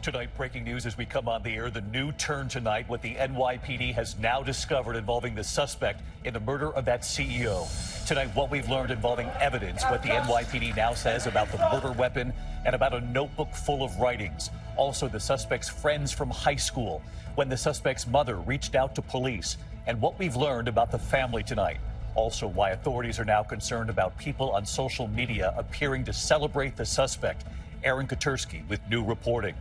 Tonight, breaking news as we come on the air. The new turn tonight, what the NYPD has now discovered involving the suspect in the murder of that CEO. Tonight, what we've learned involving evidence, what the NYPD now says about the murder weapon and about a notebook full of writings. Also, the suspect's friends from high school, when the suspect's mother reached out to police, and what we've learned about the family tonight. Also, why authorities are now concerned about people on social media appearing to celebrate the suspect. Aaron Katersky with new reporting.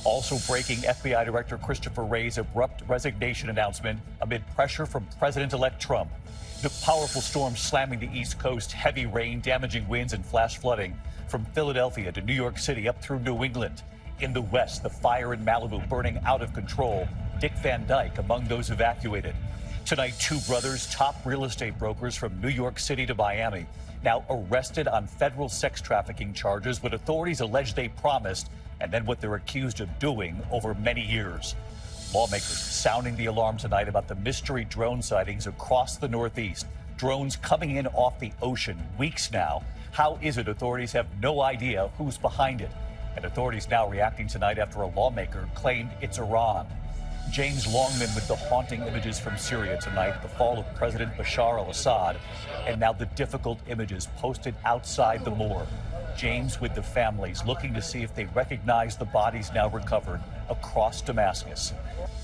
Also breaking, FBI Director Christopher Wray's abrupt resignation announcement amid pressure from President-elect Trump. The powerful storm slamming the East Coast, heavy rain, damaging winds and flash flooding from Philadelphia to New York City up through New England. In the West, the fire in Malibu burning out of control. Dick Van Dyke among those evacuated. Tonight, two brothers, top real estate brokers from New York City to Miami, now arrested on federal sex trafficking charges, what authorities allege they promised, and then what they're accused of doing over many years. Lawmakers sounding the alarm tonight about the mystery drone sightings across the Northeast. Drones coming in off the ocean weeks now. How is it authorities have no idea who's behind it? And authorities now reacting tonight after a lawmaker claimed it's Iran. James Longman with the haunting images from Syria tonight, the fall of President Bashar al-Assad, and now the difficult images posted outside the morgue. James with the families looking to see if they recognize the bodies now recovered across Damascus.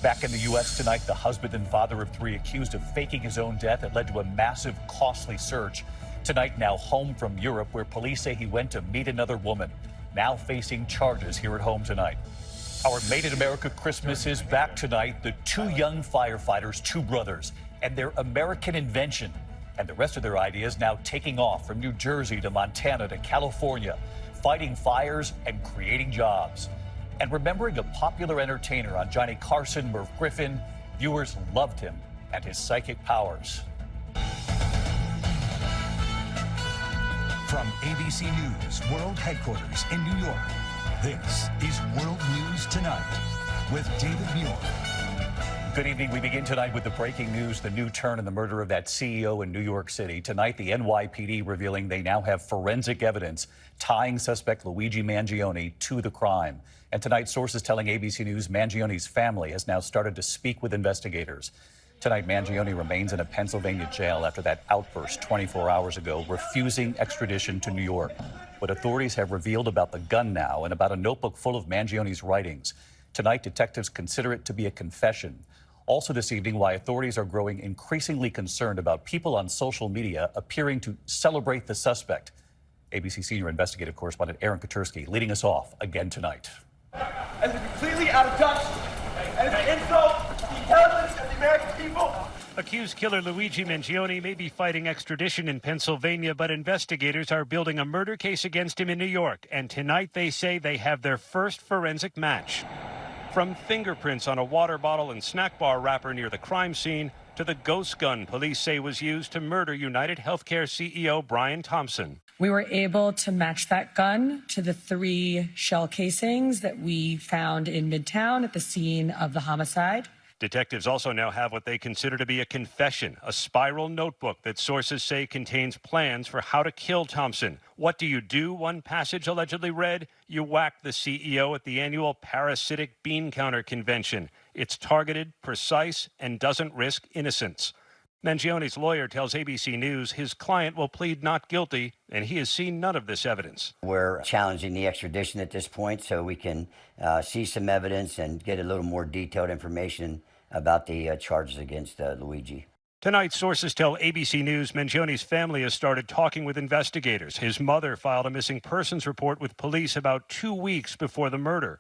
Back in the U.S. tonight, the husband and father of three accused of faking his own death that led to a massive, costly search. Tonight, now home from Europe, where police say he went to meet another woman, now facing charges here at home tonight. Our Made in America Christmas is back tonight. The two young firefighters, two brothers, and their American invention. And the rest of their ideas now taking off from New Jersey to Montana to California, fighting fires and creating jobs. And remembering a popular entertainer on Johnny Carson, Merv Griffin, viewers loved him and his psychic powers. From ABC News World Headquarters in New York, this is World News Tonight with David Muir. Good evening. We begin tonight with the breaking news, the new turn in the murder of that CEO in New York City. Tonight, the NYPD revealing they now have forensic evidence tying suspect Luigi Mangione to the crime. And tonight, sources telling ABC News Mangione's family has now started to speak with investigators. Tonight, Mangione remains in a Pennsylvania jail after that outburst 24 hours ago, refusing extradition to New York. What authorities have revealed about the gun now and about a notebook full of Mangione's writings. Tonight, detectives consider it to be a confession. Also this evening, why authorities are growing increasingly concerned about people on social media appearing to celebrate the suspect. ABC senior investigative correspondent Aaron Katersky leading us off again tonight. And they're completely out of touch. And it's an insult to the intelligence of the American people. Accused killer Luigi Mangione may be fighting extradition in Pennsylvania, but investigators are building a murder case against him in New York. And tonight they say they have their first forensic match. From fingerprints on a water bottle and snack bar wrapper near the crime scene to the ghost gun police say was used to murder United Healthcare CEO Brian Thompson. We were able to match that gun to the 3 shell casings that we found in Midtown at the scene of the homicide. Detectives also now have what they consider to be a confession, a spiral notebook that sources say contains plans for how to kill Thompson. What do you do? One passage allegedly read, you whack the CEO at the annual parasitic bean counter convention. It's targeted, precise, and doesn't risk innocence. Mangione's lawyer tells ABC News his client will plead not guilty, and he has seen none of this evidence. We're challenging the extradition at this point so we can see some evidence and get a little more detailed information about the charges against Luigi. Tonight, sources tell ABC News Mangione's family has started talking with investigators. His mother filed a missing persons report with police about 2 weeks before the murder.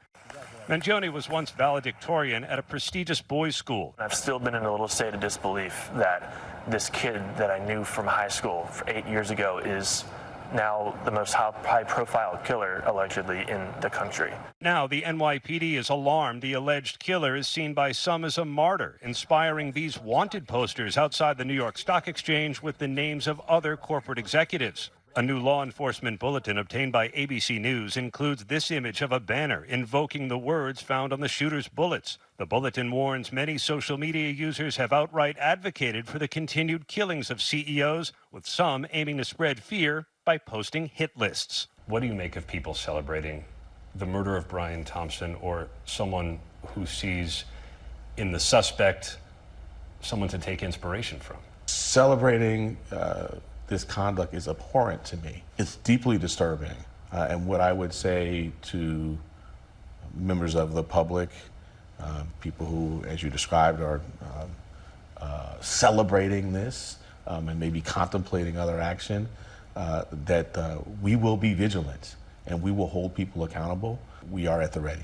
Mangione was once valedictorian at a prestigious boys' school. I've still been in a little state of disbelief that this kid that I knew from high school 8 years ago is now the most high-profile killer, allegedly, in the country. Now, the NYPD is alarmed the alleged killer is seen by some as a martyr, inspiring these wanted posters outside the New York Stock Exchange with the names of other corporate executives. A new law enforcement bulletin obtained by ABC News includes this image of a banner invoking the words found on the shooter's bullets. The bulletin warns many social media users have outright advocated for the continued killings of CEOs, with some aiming to spread fear by posting hit lists. What do you make of people celebrating the murder of Brian Thompson, or someone who sees in the suspect someone to take inspiration from? Celebrating this conduct is abhorrent to me. It's deeply disturbing. And what I would say to members of the public, people who, as you described, are celebrating this and maybe contemplating other action, that we will be vigilant and we will hold people accountable. We are at the ready.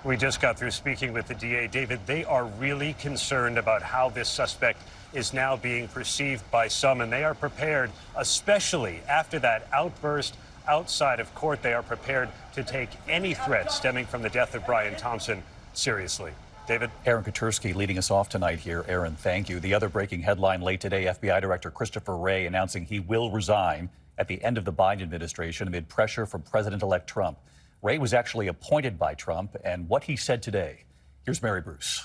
We just got through speaking with the DA. David, they are really concerned about how this suspect is now being perceived by some, and they are prepared, especially after that outburst outside of court, they are prepared to take any threat stemming from the death of Brian Thompson seriously. David? Aaron Katersky leading us off tonight here. Aaron, thank you. The other breaking headline late today, FBI Director Christopher Wray announcing he will resign at the end of the Biden administration amid pressure from President-elect Trump. Wray was actually appointed by Trump, and what he said today. Here's Mary Bruce.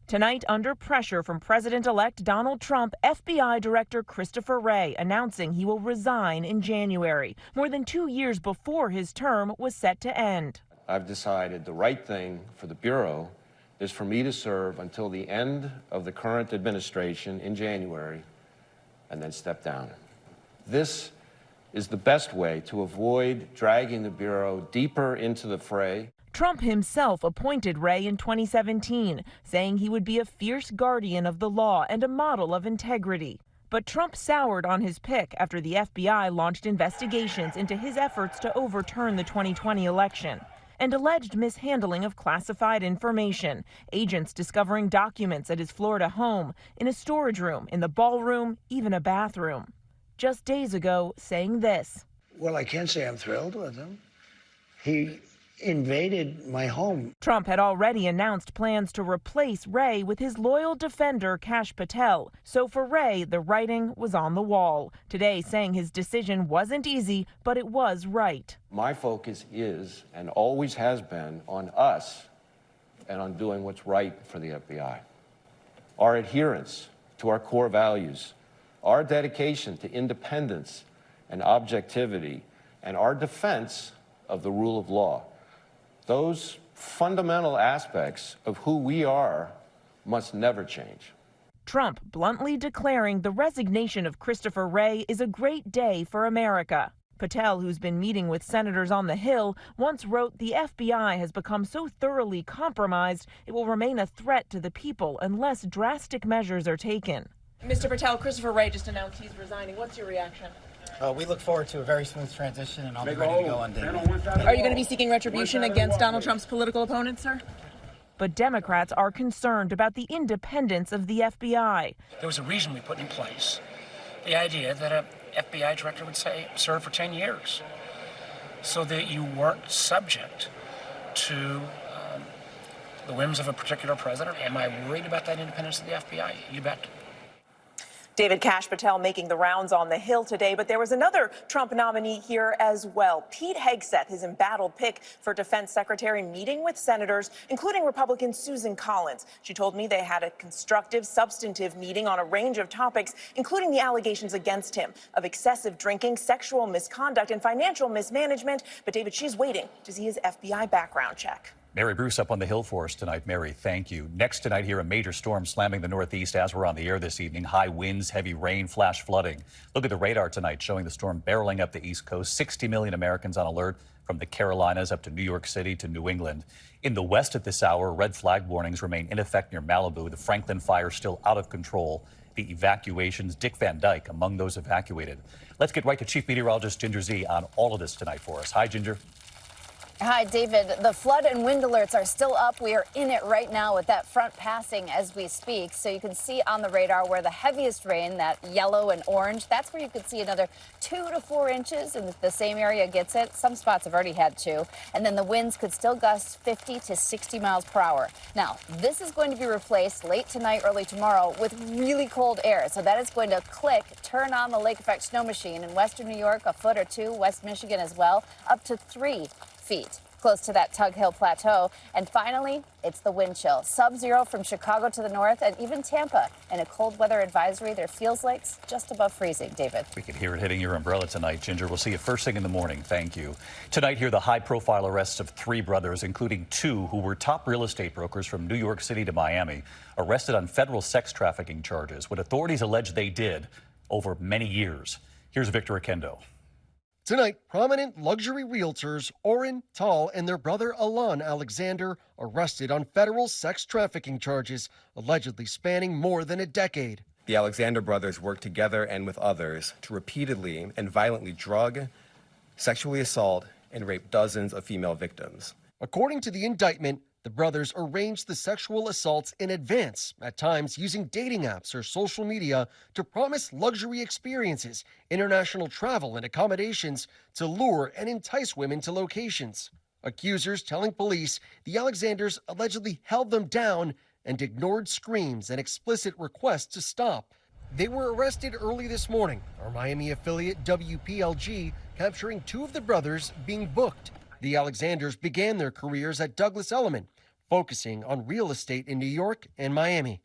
Tonight, under pressure from President-elect Donald Trump, FBI Director Christopher Wray announcing he will resign in January, more than 2 years before his term was set to end. I've decided the right thing for the Bureau is for me to serve until the end of the current administration in January and then step down. This is the best way to avoid dragging the Bureau deeper into the fray. Trump himself appointed Wray in 2017, saying he would be a fierce guardian of the law and a model of integrity. But Trump soured on his pick after the FBI launched investigations into his efforts to overturn the 2020 election and alleged mishandling of classified information, agents discovering documents at his Florida home, in a storage room, in the ballroom, even a bathroom. Just days ago, saying this. Well, I can't say I'm thrilled with him. He invaded my home. Trump had already announced plans to replace Wray with his loyal defender, Kash Patel. So for Wray, the writing was on the wall. Today, saying his decision wasn't easy, but it was right. My focus is, and always has been, on us and on doing what's right for the FBI. Our adherence to our core values, our dedication to independence and objectivity, and our defense of the rule of law. Those fundamental aspects of who we are must never change. Trump bluntly declaring the resignation of Christopher Wray is a great day for America. Patel, who's been meeting with senators on the Hill, once wrote the FBI has become so thoroughly compromised it will remain a threat to the people unless drastic measures are taken. Mr. Patel, Christopher Wray just announced he's resigning. What's your reaction? We look forward to a very smooth transition, and I'll be ready to go on day. Are you going to be seeking retribution against Donald Trump's political opponents, sir? But Democrats are concerned about the independence of the FBI. There was a reason we put in place the idea that a FBI director would serve for 10 years, so that you weren't subject to the whims of a particular president. Am I worried about that independence of the FBI? You bet. David Kash Patel making the rounds on the Hill today, but there was another Trump nominee here as well. Pete Hegseth, his embattled pick for defense secretary, meeting with senators, including Republican Susan Collins. She told me they had a constructive, substantive meeting on a range of topics, including the allegations against him of excessive drinking, sexual misconduct, and financial mismanagement. But David, she's waiting to see his FBI background check. Mary Bruce up on the Hill for us tonight. Mary, thank you. Next tonight here, a major storm slamming the Northeast as we're on the air this evening. High winds, heavy rain, flash flooding. Look at the radar tonight showing the storm barreling up the East Coast. 60 million Americans on alert from the Carolinas up to New York City to New England. In the West at this hour, red flag warnings remain in effect near Malibu. The Franklin fire still out of control. The evacuations, Dick Van Dyke among those evacuated. Let's get right to Chief Meteorologist Ginger Z on all of this tonight for us. Hi, Ginger. Hi, David. The flood and wind alerts are still up. We are in it right now with that front passing as we speak. So you can see on the radar where the heaviest rain, that yellow and orange, that's where you could see another 2 to 4 inches in the same area gets it. Some spots have already had 2. And then the winds could still gust 50 to 60 miles per hour. Now, this is going to be replaced late tonight, early tomorrow with really cold air. So that is going to turn on the lake effect snow machine in western New York, a foot or 2, West Michigan as well, up to 3 feet. close to that Tug Hill Plateau. And finally, it's the wind chill. Sub-zero from Chicago to the north and even Tampa. And a cold weather advisory, there feels like just above freezing. David. We can hear it hitting your umbrella tonight, Ginger. We'll see you first thing in the morning. Thank you. Tonight, hear the high-profile arrests of 3 brothers, including 2 who were top real estate brokers from New York City to Miami, arrested on federal sex trafficking charges, what authorities allege they did over many years. Here's Victor Akendo. Tonight, prominent luxury realtors Orrin Tall and their brother Alon Alexander arrested on federal sex trafficking charges, allegedly spanning more than a decade. The Alexander brothers worked together and with others to repeatedly and violently drug, sexually assault, and rape dozens of female victims. According to the indictment, the brothers arranged the sexual assaults in advance, at times using dating apps or social media to promise luxury experiences, international travel, and accommodations to lure and entice women to locations. Accusers telling police the Alexanders allegedly held them down and ignored screams and explicit requests to stop. They were arrested early this morning, our Miami affiliate WPLG capturing 2 of the brothers being booked. The Alexanders began their careers at Douglas Elliman, focusing on real estate in New York and Miami.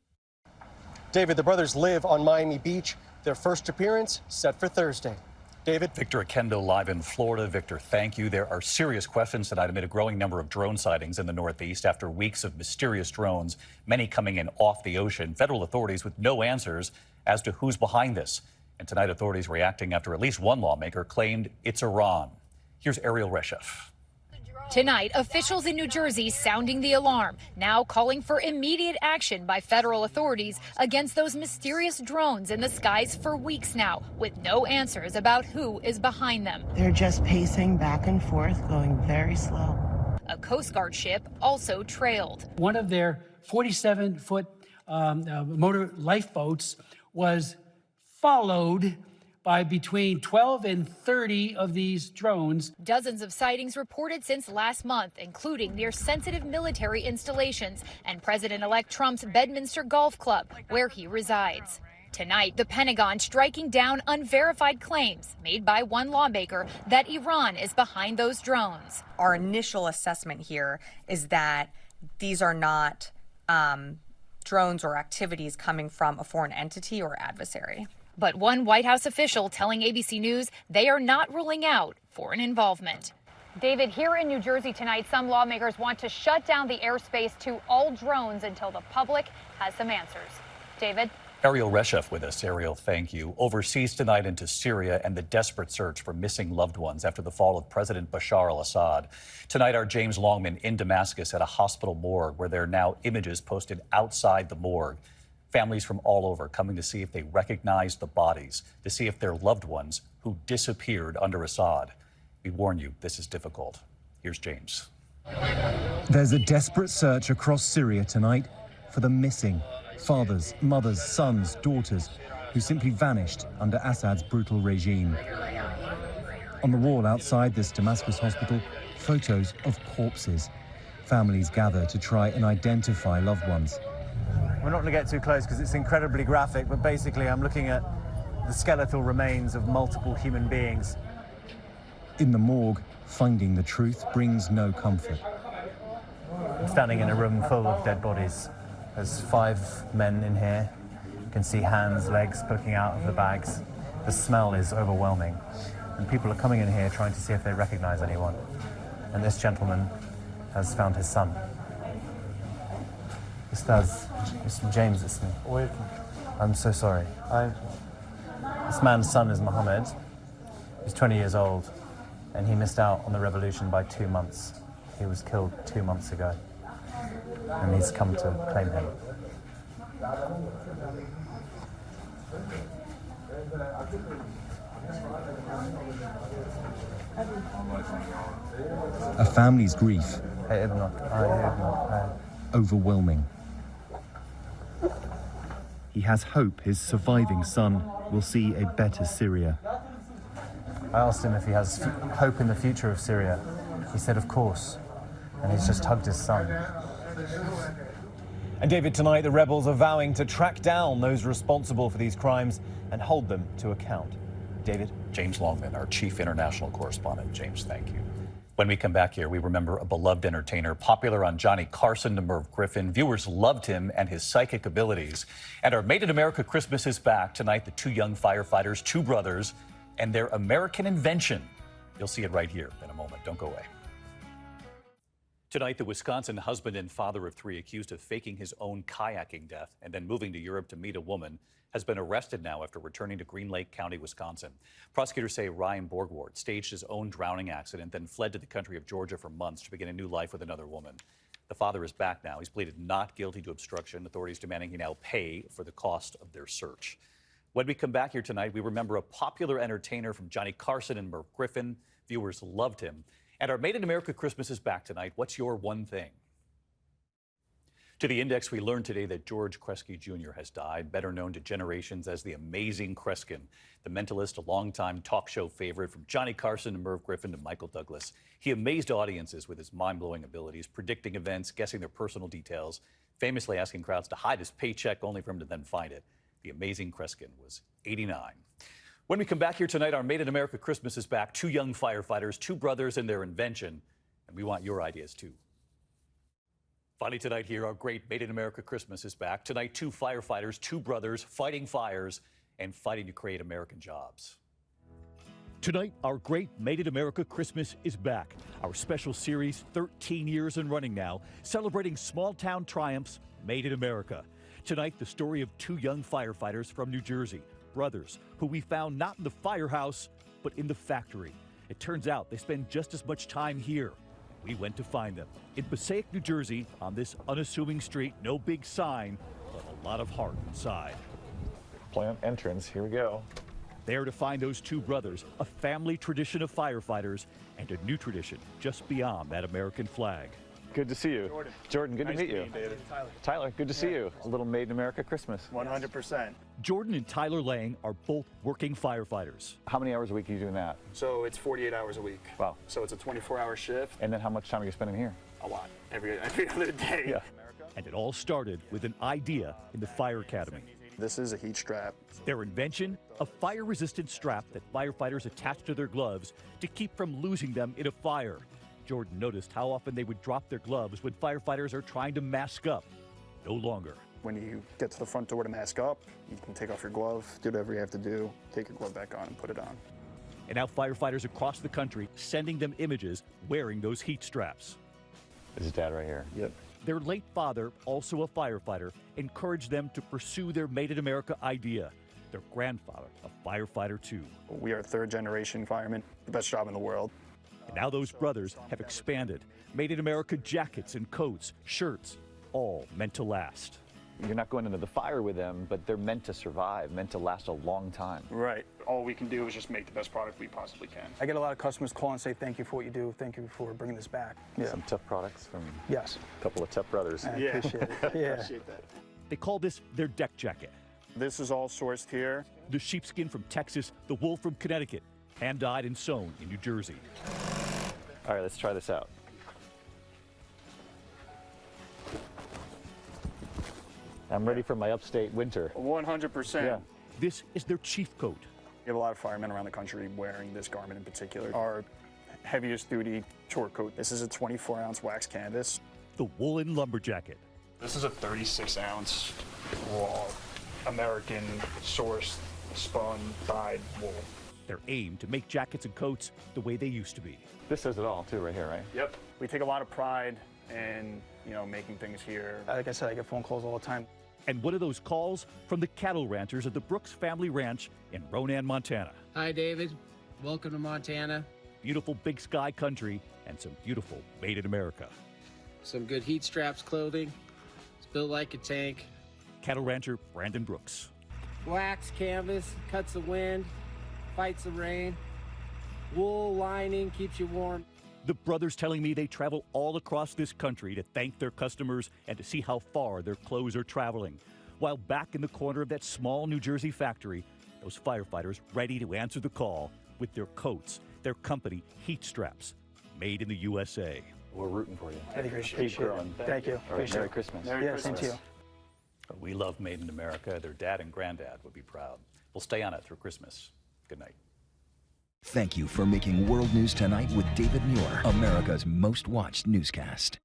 David, the brothers live on Miami Beach. Their first appearance set for Thursday. David. Victor Akendo live in Florida. Victor, thank you. There are serious questions tonight amid a growing number of drone sightings in the Northeast after weeks of mysterious drones, many coming in off the ocean. Federal authorities with no answers as to who's behind this. And tonight, authorities reacting after at least one lawmaker claimed it's Iran. Here's Erielle Reshef. Tonight, officials in New Jersey sounding the alarm, now calling for immediate action by federal authorities against those mysterious drones in the skies for weeks now, with no answers about who is behind them. They're just pacing back and forth, going very slow. A Coast Guard ship also trailed. One of their 47-foot motor lifeboats was followed by between 12 and 30 of these drones. Dozens of sightings reported since last month, including near sensitive military installations and President-elect Trump's Bedminster Golf Club, where he resides. Tonight, the Pentagon striking down unverified claims made by one lawmaker that Iran is behind those drones. Our initial assessment here is that these are not drones or activities coming from a foreign entity or adversary. But one White House official telling ABC News they are not ruling out foreign involvement. David, here in New Jersey tonight, some lawmakers want to shut down the airspace to all drones until the public has some answers. David? Erielle Reshef with us. Erielle, thank you. Overseas tonight into Syria and the desperate search for missing loved ones after the fall of President Bashar al-Assad. Tonight, our James Longman in Damascus at a hospital morgue where there are now images posted outside the morgue. Families from all over coming to see if they recognize the bodies, to see if they're loved ones who disappeared under Assad. We warn you, this is difficult. Here's James. There's a desperate search across Syria tonight for the missing fathers, mothers, sons, daughters who simply vanished under Assad's brutal regime. On the wall outside this Damascus hospital, photos of corpses. Families gather to try and identify loved ones. We're not going to get too close because it's incredibly graphic, but basically I'm looking at the skeletal remains of multiple human beings. In the morgue, finding the truth brings no comfort. I'm standing in a room full of dead bodies. There's 5 men in here. You can see hands, legs poking out of the bags. The smell is overwhelming. And people are coming in here trying to see if they recognize anyone. And this gentleman has found his son. Mr. James, it's me. I'm so sorry. This man's son is Mohammed. He's 20 years old, and he missed out on the revolution by 2 months. He was killed 2 months ago, and he's come to claim him. A family's grief. Overwhelming. He has hope his surviving son will see a better Syria. I asked him if he has hope in the future of Syria. He said, of course. And he's just hugged his son. And David, tonight the rebels are vowing to track down those responsible for these crimes and hold them to account. David? James Longman, our chief international correspondent. James, thank you. When we come back here, we remember a beloved entertainer, popular on Johnny Carson to Merv Griffin. Viewers loved him and his psychic abilities. And our Made in America Christmas is back tonight. The two young firefighters, two brothers, and their American invention. You'll see it right here in a moment. Don't go away. Tonight, the Wisconsin husband and father of three accused of faking his own kayaking death and then moving to Europe to meet a woman has been arrested now after returning to Green Lake County, Wisconsin. Prosecutors say Ryan Borgward staged his own drowning accident, then fled to the country of Georgia for months to begin a new life with another woman. The father is back now. He's pleaded not guilty to obstruction, authorities demanding he now pay for the cost of their search. When we come back here tonight, we remember a popular entertainer from Johnny Carson and Merv Griffin. Viewers loved him. And our Made in America Christmas is back tonight. What's your one thing? To the Index, we learned today that George Kresge Jr. has died, better known to generations as the amazing Kreskin, the mentalist, a longtime talk show favorite from Johnny Carson to Merv Griffin to Michael Douglas. He amazed audiences with his mind-blowing abilities, predicting events, guessing their personal details, famously asking crowds to hide his paycheck only for him to then find it. The amazing Kreskin was 89. When we come back here tonight, our Made in America Christmas is back. Two young firefighters, two brothers and their invention, and we want your ideas too. Finally tonight here, our great Made in America Christmas is back. Tonight, two firefighters, two brothers, fighting fires and fighting to create American jobs. Tonight, our great Made in America Christmas is back. Our special series, 13 years and running now, celebrating small-town triumphs made in America. Tonight, the story of two young firefighters from New Jersey, brothers, who we found not in the firehouse, but in the factory. It turns out they spend just as much time here. We went to find them in Passaic, New Jersey, on this unassuming street. No big sign, but a lot of heart inside. Plant entrance, here we go. There to find those two brothers, a family tradition of firefighters, and a new tradition just beyond that American flag. Good to see you. Jordan, good nice to meet you. David. Tyler, good to see you. A little Made in America Christmas. 100%. Jordan and Tyler Lang are both working firefighters. How many hours a week are you doing that? So it's 48 hours a week. Wow. So it's a 24-hour shift. And then how much time are you spending here? A lot. Every other day. Yeah. And it all started with an idea in the Fire Academy. This is a heat strap. Their invention, a fire-resistant strap that firefighters attach to their gloves to keep from losing them in a fire. Jordan noticed how often they would drop their gloves when firefighters are trying to mask up. No longer. When you get to the front door to mask up, you can take off your glove, do whatever you have to do, take your glove back on and put it on. And now firefighters across the country sending them images wearing those heat straps. This is Dad right here. Yep. Their late father, also a firefighter, encouraged them to pursue their Made in America idea. Their grandfather, a firefighter too. We are third-generation firemen, the best job in the world. And now those brothers have expanded. Made in America jackets and coats, shirts, all meant to last. You're not going into the fire with them, but they're meant to survive, meant to last a long time. Right. All we can do is just make the best product we possibly can. I get a lot of customers call and say thank you for what you do, thank you for bringing this back. Yeah. Some tough products from yes. A couple of tough brothers. I appreciate it. Yeah. Appreciate that. They call this their deck jacket. This is all sourced here. The sheepskin from Texas, the wool from Connecticut, hand-dyed and sewn in New Jersey. All right, let's try this out. I'm ready for my upstate winter. 100%. Yeah. This is their chief coat. We have a lot of firemen around the country wearing this garment in particular. Our heaviest duty chore coat. This is a 24-ounce wax canvas. The woolen lumber jacket. This is a 36-ounce raw American sourced spun dyed wool. Their aim to make jackets and coats the way they used to be. This says it all too right here, right? Yep. We take a lot of pride in, making things here. Like I said, I get phone calls all the time. And one of those calls from the cattle ranchers at the Brooks Family Ranch in Ronan, Montana. Hi, David. Welcome to Montana. Beautiful big sky country and some beautiful Made in America. Some good heat straps clothing. It's built like a tank. Cattle rancher Brandon Brooks. Wax canvas, cuts the wind, fights the rain. Wool lining keeps you warm. The brothers telling me they travel all across this country to thank their customers and to see how far their clothes are traveling. While back in the corner of that small New Jersey factory, those firefighters ready to answer the call with their coats, their company heat straps, made in the USA. We're rooting for you. Thank you. Keep growing. Thank you. All right, Merry Christmas. Merry Christmas. Same to you. We love Made in America. Their dad and granddad would be proud. We'll stay on it through Christmas. Good night. Thank you for making World News Tonight with David Muir, America's most watched newscast.